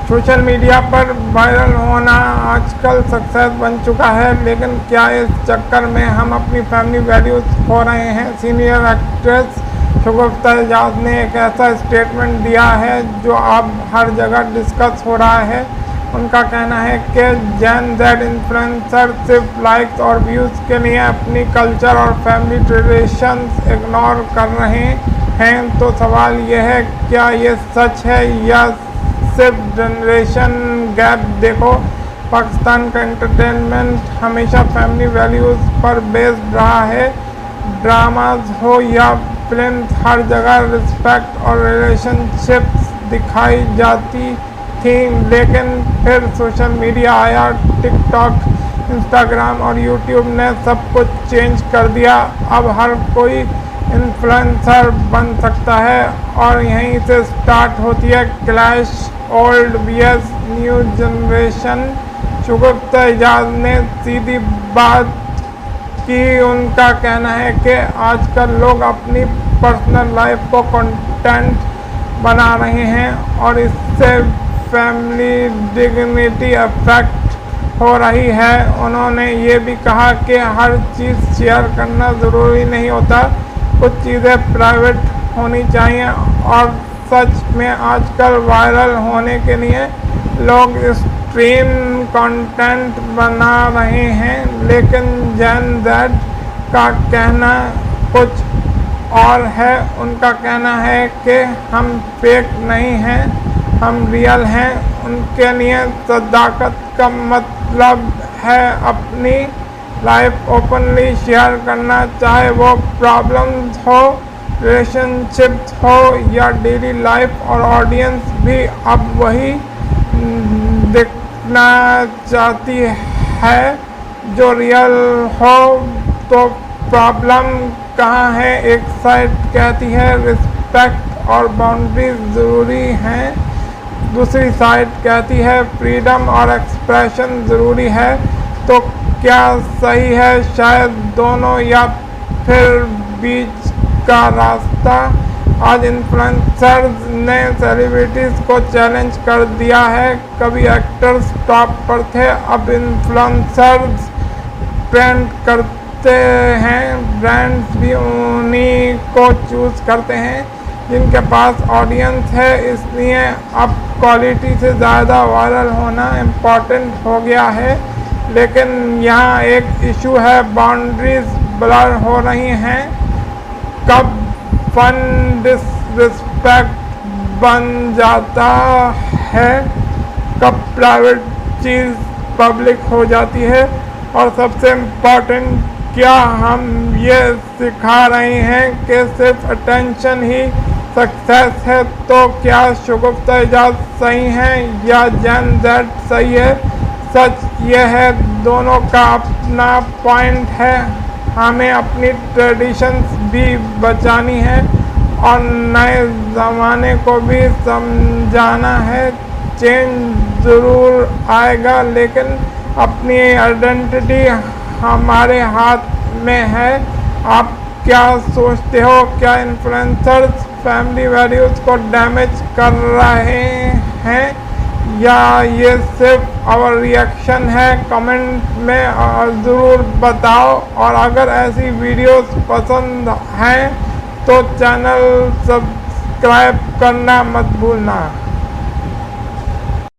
Social media पर viral होना आजकल सक्सेस बन चुका है, लेकिन क्या इस चक्कर में हम अपनी फैमिली वैल्यूज़ खो रहे हैं? सीनियर एक्ट्रेस शगुफ्ता एजाज ने एक ऐसा स्टेटमेंट दिया है जो अब हर जगह डिस्कस हो रहा है। उनका कहना है कि जेन ज़ेड इन्फ्लुएंसर सिर्फ लाइक्स और व्यूज़ के लिए अपनी कल्चर और फैमिली ट्रेडिशंस इग्नोर कर रहे हैं। तो सवाल यह है, क्या ये सच है या सिर्फ जनरेशन गैप? देखो, पाकिस्तान का एंटरटेनमेंट हमेशा फैमिली वैल्यूज़ पर बेस्ड रहा है। ड्रामाज हो या फिल्म, हर जगह रिस्पेक्ट और रिलेशनशिप्स दिखाई जाती थी, लेकिन फिर सोशल मीडिया आया, टिकटॉक, इंस्टाग्राम और यूट्यूब ने सब कुछ चेंज कर दिया। अब हर कोई इन्फ्लुएंसर बन सकता है और यहीं से स्टार्ट होती है clash, old vs new generation. Shagufta Ejaz ने सीधी बात की। उनका कहना है कि आजकल लोग अपनी पर्सनल लाइफ को कंटेंट बना रहे हैं और इससे फैमिली डिग्निटी अफेक्ट हो रही है। उन्होंने ये भी कहा कि हर चीज़ शेयर करना ज़रूरी नहीं होता, कुछ चीज़ें प्राइवेट होनी चाहिए। और सच में आजकल वायरल होने के लिए लोग स्ट्रीम कंटेंट बना रहे हैं, लेकिन जेन ज़ेड का कहना कुछ और है। उनका कहना है कि हम फेक नहीं हैं, हम रियल हैं। उनके लिए सदाकत का मतलब है अपनी लाइफ ओपनली शेयर करना, चाहे वो प्रॉब्लम्स हो, रिलेशनशिप्स हो या डेली लाइफ। और ऑडियंस भी अब वही देखना चाहती है जो रियल हो। तो प्रॉब्लम कहाँ है? एक साइड कहती है रिस्पेक्ट और बाउंड्रीज ज़रूरी हैं, दूसरी साइड कहती है फ्रीडम और एक्सप्रेशन ज़रूरी है। तो क्या सही है? शायद दोनों या फिर बीच का रास्ता। आज इन्फ्लुएंसर्स ने सेलिब्रिटीज़ को चैलेंज कर दिया है। कभी एक्टर्स टॉप पर थे, अब इन्फ्लुएंसर्स ट्रेंड करते हैं। ब्रांड्स भी उन्हीं को चूज़ करते हैं जिनके पास ऑडियंस है। इसलिए अब क्वालिटी से ज़्यादा वायरल होना इम्पॉर्टेंट हो गया है। लेकिन यहाँ एक इशू है, बाउंड्रीज ब्लर हो रही हैं। कब फन डिसरिस्पेक्ट बन जाता है, कब प्राइवेट चीज़ पब्लिक हो जाती है, और सबसे इम्पॉर्टेंट, क्या हम ये सिखा रहे हैं कि सिर्फ अटेंशन ही सक्सेस है? तो क्या शगुफ्ता एजाज सही हैं या जेन ज़ेड सही है? सच ये है, दोनों का अपना पॉइंट है। हमें अपनी ट्रेडिशंस भी बचानी है और नए ज़माने को भी समझाना है। चेंज ज़रूर आएगा, लेकिन अपनी आइडेंटिटी हमारे हाथ में है। आप क्या सोचते हो? क्या इन्फ्लुएंसर्स फैमिली वैल्यूज़ को डैमेज कर रहे हैं या ये सिर्फ आवर रिएक्शन है? कमेंट में ज़रूर बताओ। और अगर ऐसी वीडियोस पसंद हैं तो चैनल सब्सक्राइब करना मत भूलना।